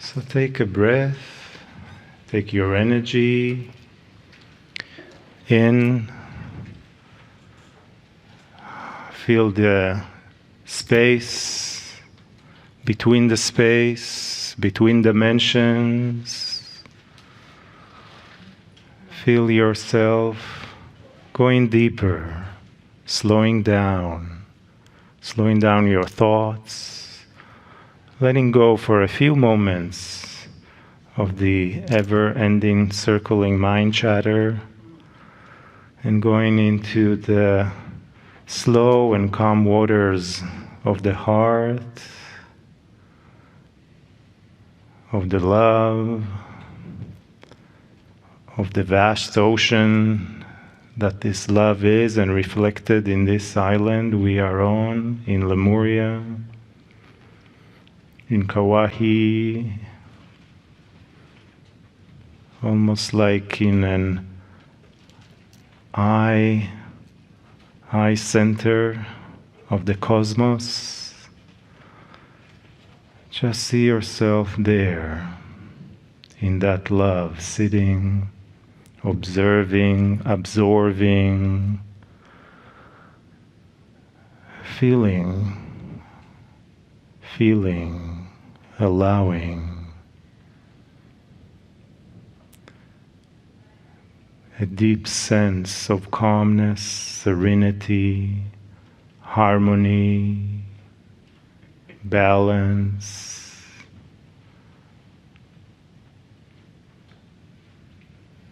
So take a breath, take your energy in, feel the space, between dimensions. Feel yourself going deeper, slowing down your thoughts, letting go for a few moments of the ever-ending circling mind chatter, and going into the slow and calm waters of the heart, of the love, of the vast ocean that this love is, and reflected in this island we are on, in Lemuria, in Kauai, almost like in an eye center of the cosmos. Just see yourself there, in that love, sitting, observing, absorbing, feeling, allowing. A deep sense of calmness, serenity, harmony, balance,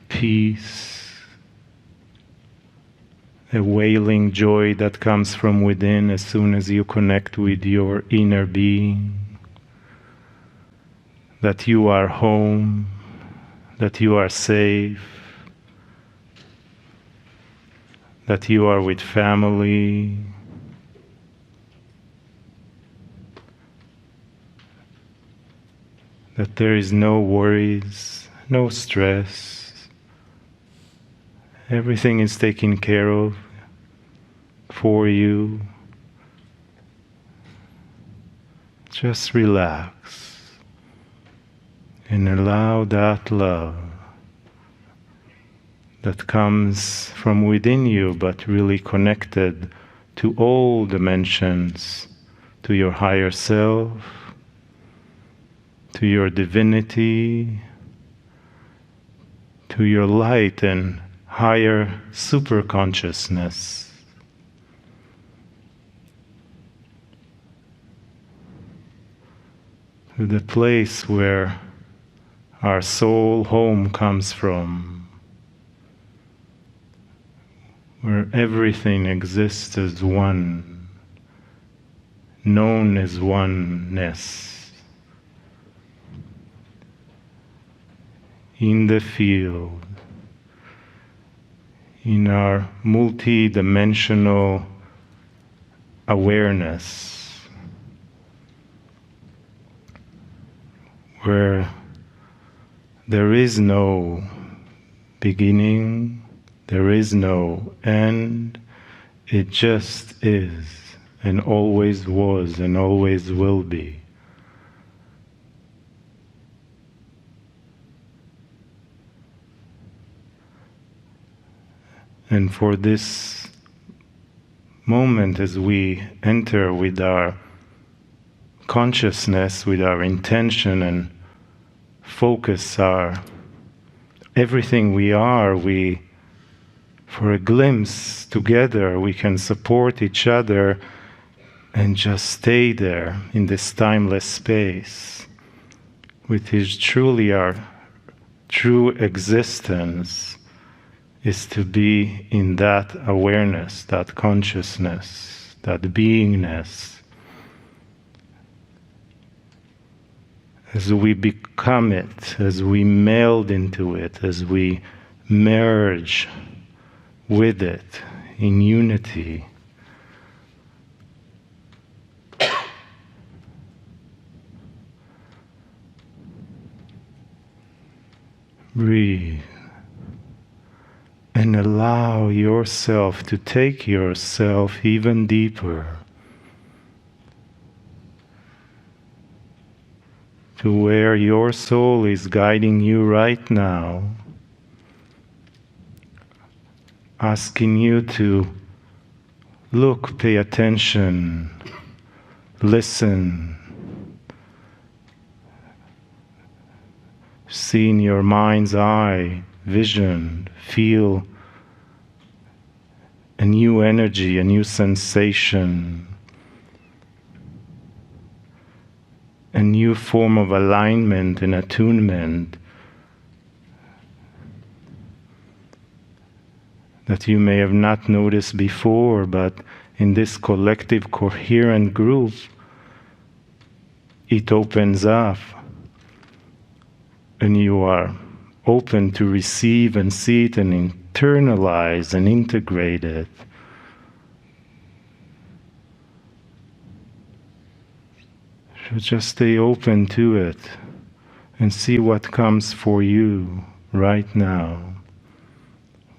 peace, a wailing joy that comes from within as soon as you connect with your inner being, that you are home, that you are safe, that you are with family, that there is no worries, no stress. Everything is taken care of for you. Just relax and allow that love that comes from within you, but really connected to all dimensions, to your higher self, to your divinity, to your light and higher super consciousness. To the place where our soul home comes from, where everything exists as one, known as oneness. In the field, in our multi-dimensional awareness, where there is no beginning, there is no end, it just is, and always was, and always will be. And for this moment, as we enter with our consciousness, with our intention, and focus our everything we are, for a glimpse together, we can support each other and just stay there in this timeless space, which is truly our true existence, is to be in that awareness, that consciousness, that beingness. As we become it, as we meld into it, as we merge with it in unity. Breathe and allow yourself to take yourself even deeper. to where your soul is guiding you right now, asking you to look, pay attention, listen, see in your mind's eye, vision, feel a new energy, a new sensation, a new form of alignment and attunement that you may have not noticed before, but in this collective coherent group, it opens up and you are open to receive and see it and internalize and integrate it. So just stay open to it and see what comes for you right now,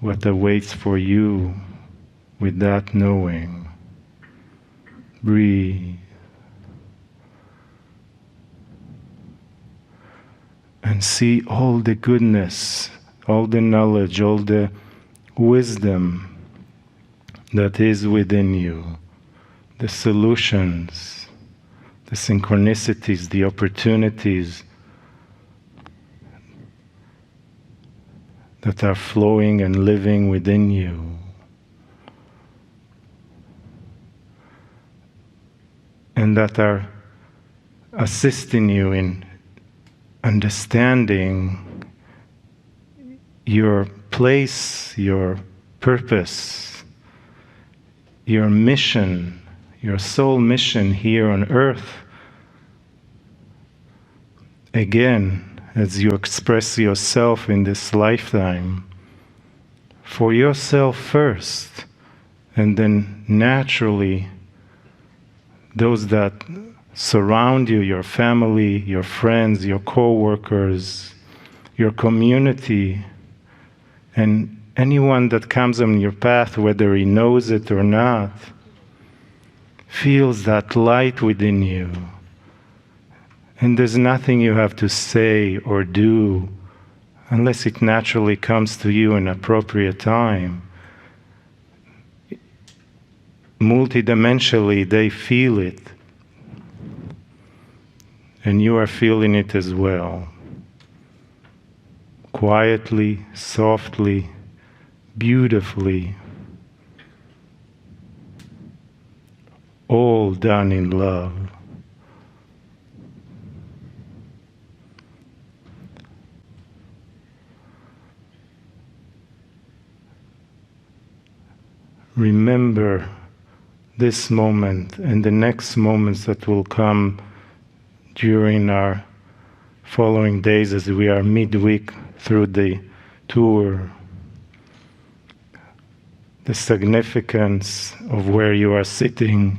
what awaits for you with that knowing. Breathe. And see all the goodness, all the knowledge, all the wisdom that is within you, the solutions, the synchronicities, the opportunities that are flowing and living within you. And that are assisting you in understanding your place, your purpose, your mission, your soul mission here on earth. Again, as you express yourself in this lifetime, for yourself first, and then naturally those that surround you, your family, your friends, your co-workers, your community, and anyone that comes on your path, whether he knows it or not, feels that light within you. And there's nothing you have to say or do unless it naturally comes to you in appropriate time. Multidimensionally, they feel it. And you are feeling it as well. Quietly, softly, beautifully. All done in love. Remember this moment and the next moments that will come during our following days as we are midweek through the tour. The significance of where you are sitting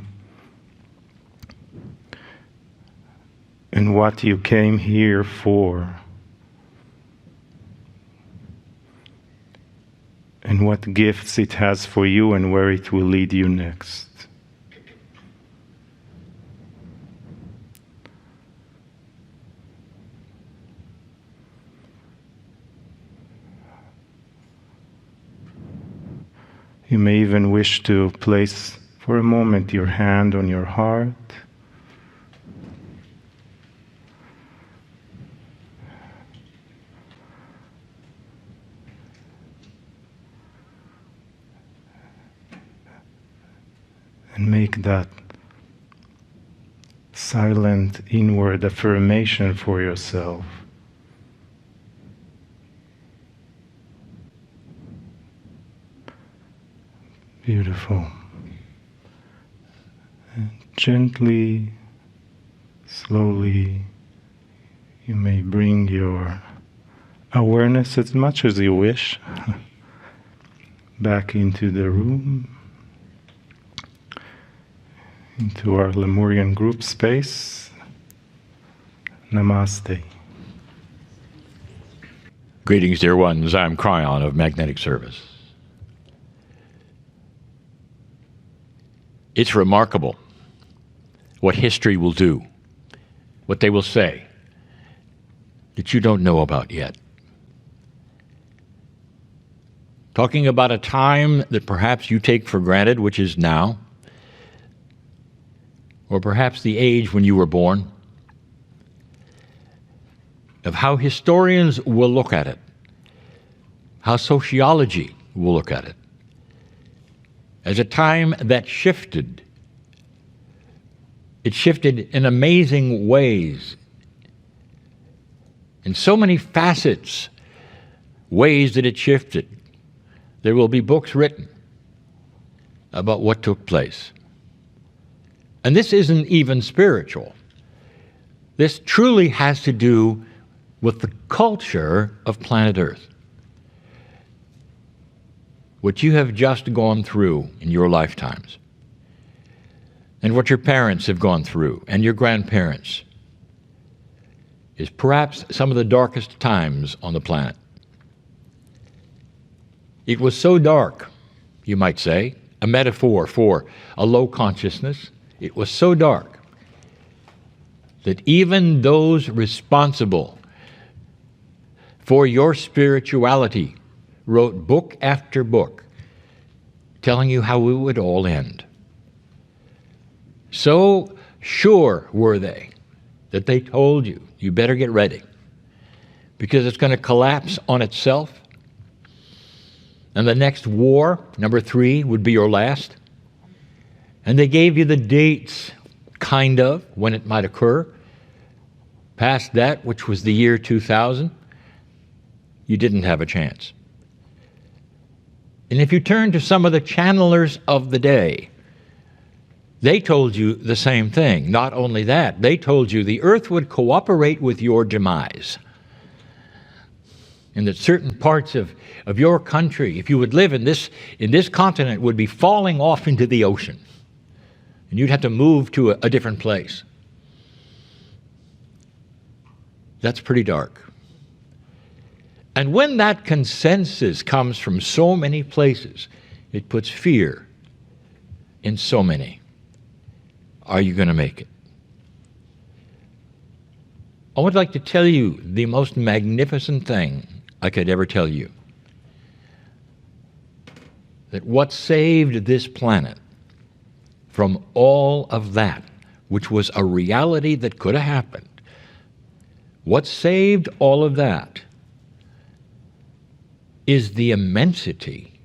and what you came here for. And what gifts it has for you and where it will lead you next. You may even wish to place for a moment your hand on your heart. And make that silent inward affirmation for yourself. Beautiful. And gently, slowly, you may bring your awareness as much as you wish back into the room, into our Lemurian group space. Namaste. Greetings, dear ones. I'm Kryon of Magnetic Service. It's remarkable what history will do, what they will say, that you don't know about yet. Talking about a time that perhaps you take for granted, which is now, or perhaps the age when you were born, of how historians will look at it, how sociology will look at it, as a time that shifted. It shifted in amazing ways, in so many facets, ways that it shifted. There will be books written about what took place. And this isn't even spiritual. This truly has to do with the culture of planet Earth. What you have just gone through in your lifetimes, and what your parents have gone through, and your grandparents, is perhaps some of the darkest times on the planet. It was so dark, you might say, a metaphor for a low consciousness. It was so dark that even those responsible for your spirituality wrote book after book telling you how it would all end. So sure were they that they told you, you better get ready, because it's going to collapse on itself. And the next war, number 3, would be your last. And they gave you the dates, kind of, when it might occur. Past that, which was the year 2000, you didn't have a chance. And if you turn to some of the channelers of the day, they told you the same thing. Not only that, they told you the earth would cooperate with your demise, and that certain parts of your country, if you would live in this continent, would be falling off into the ocean, and you'd have to move to a different place. That's pretty dark. And when that consensus comes from so many places, it puts fear in so many. Are you going to make it? I would like to tell you the most magnificent thing I could ever tell you. That what saved this planet from all of that, which was a reality that could have happened, what saved all of that is the immensity,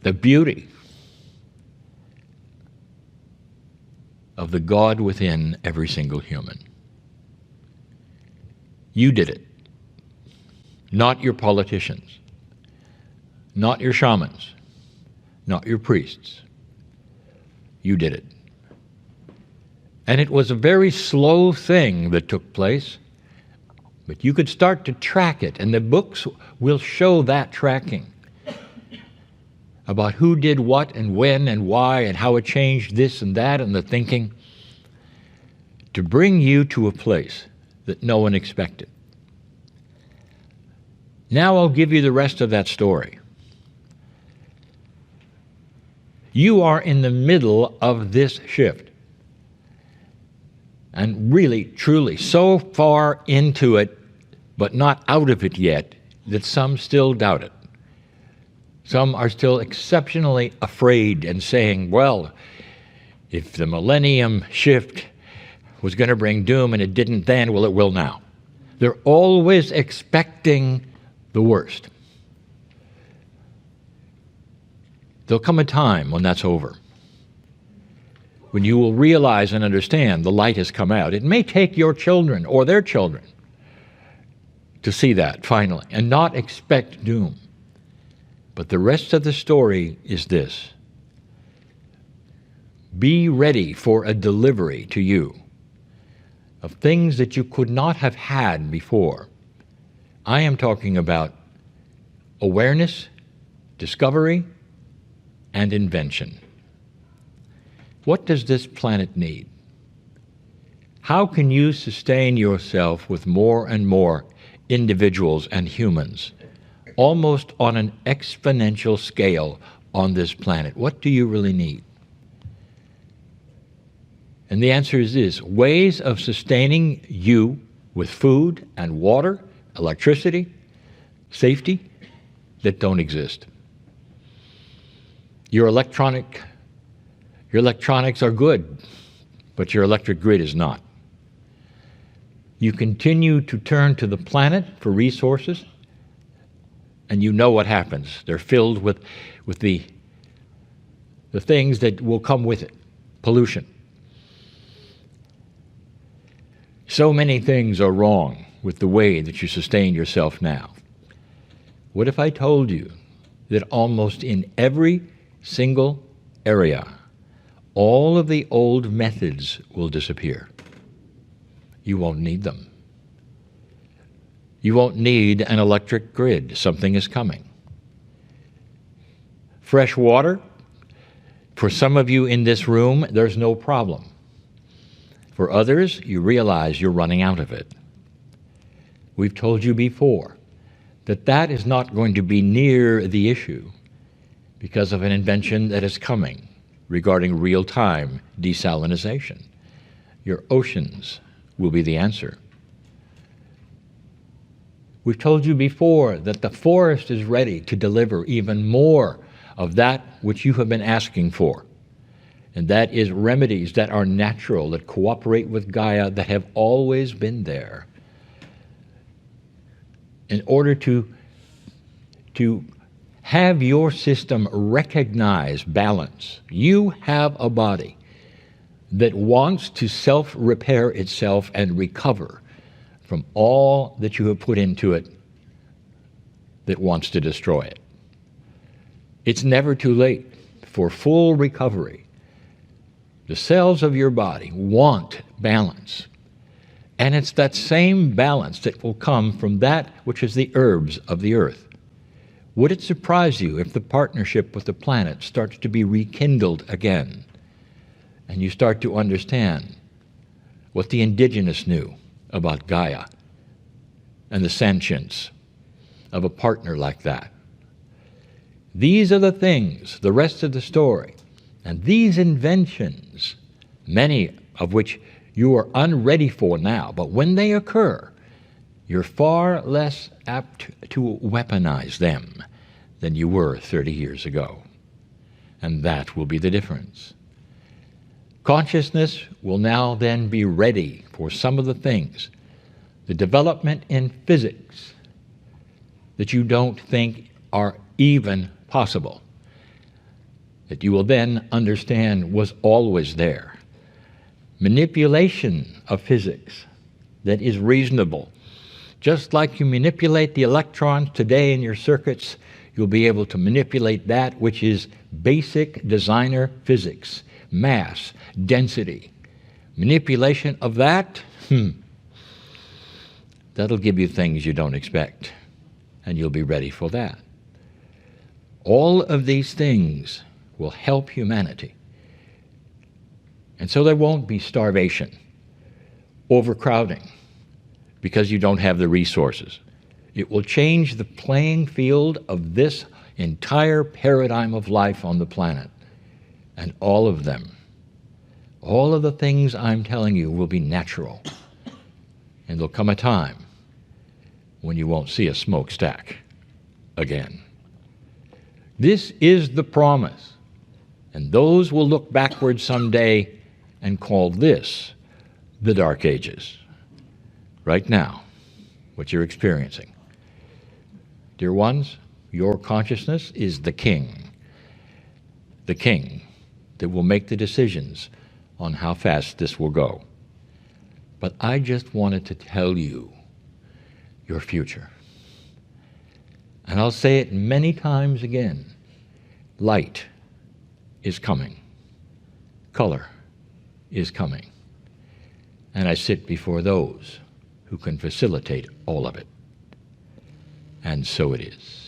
the beauty of the God within every single human. You did it. Not your politicians, not your shamans, not your priests. You did it. And it was a very slow thing that took place, but you could start to track it, and the books will show that tracking about who did what and when and why and how it changed this and that and the thinking to bring you to a place that no one expected. Now I'll give you the rest of that story. You are in the middle of this shift. And really, truly, so far into it, but not out of it yet, that some still doubt it. Some are still exceptionally afraid and saying, well, if the millennium shift was going to bring doom and it didn't then, well, it will now. They're always expecting the worst. There'll come a time when that's over, when you will realize and understand the light has come out. It may take your children or their children to see that finally and not expect doom. But the rest of the story is this. Be ready for a delivery to you of things that you could not have had before. I am talking about awareness, discovery, and invention. What does this planet need? How can you sustain yourself with more and more individuals and humans, almost on an exponential scale on this planet? What do you really need? And the answer is this: ways of sustaining you with food and water, electricity, safety that don't exist. Your electronics are good, but your electric grid is not. You continue to turn to the planet for resources, and you know what happens. They're filled with the things that will come with it. Pollution. So many things are wrong with the way that you sustain yourself now. What if I told you that almost in every single area, all of the old methods will disappear? You won't need them. You won't need an electric grid. Something is coming. Fresh water, for some of you in this room, there's no problem. For others, you realize you're running out of it. We've told you before that that is not going to be near the issue because of an invention that is coming regarding real-time desalination. Your oceans will be the answer. We've told you before that the forest is ready to deliver even more of that which you have been asking for. And that is remedies that are natural, that cooperate with Gaia, that have always been there. In order to have your system recognize balance, you have a body that wants to self-repair itself and recover from all that you have put into it that wants to destroy it. It's never too late for full recovery. The cells of your body want balance. And it's that same balance that will come from that which is the herbs of the earth. Would it surprise you if the partnership with the planet starts to be rekindled again, and you start to understand what the indigenous knew about Gaia and the sentience of a partner like that? These are the things, the rest of the story, and these inventions, many of which you are unready for now, but when they occur, you're far less apt to weaponize them than you were 30 years ago. And that will be the difference. Consciousness will now then be ready for some of the things, the development in physics that you don't think are even possible, that you will then understand was always there. Manipulation of physics that is reasonable. Just like you manipulate the electrons today in your circuits, you'll be able to manipulate that which is basic designer physics, mass, density. Manipulation of that, that'll give you things you don't expect, and you'll be ready for that. All of these things will help humanity. And so there won't be starvation, overcrowding, because you don't have the resources. It will change the playing field of this entire paradigm of life on the planet. And all of them, all of the things I'm telling you will be natural. And there'll come a time when you won't see a smokestack again. This is the promise. And those will look backward someday and call this the Dark Ages. Right now, what you're experiencing. Dear ones, your consciousness is the king that will make the decisions on how fast this will go. But I just wanted to tell you your future. And I'll say it many times again. Light is coming. Color is coming. And I sit before those who can facilitate all of it. And so it is.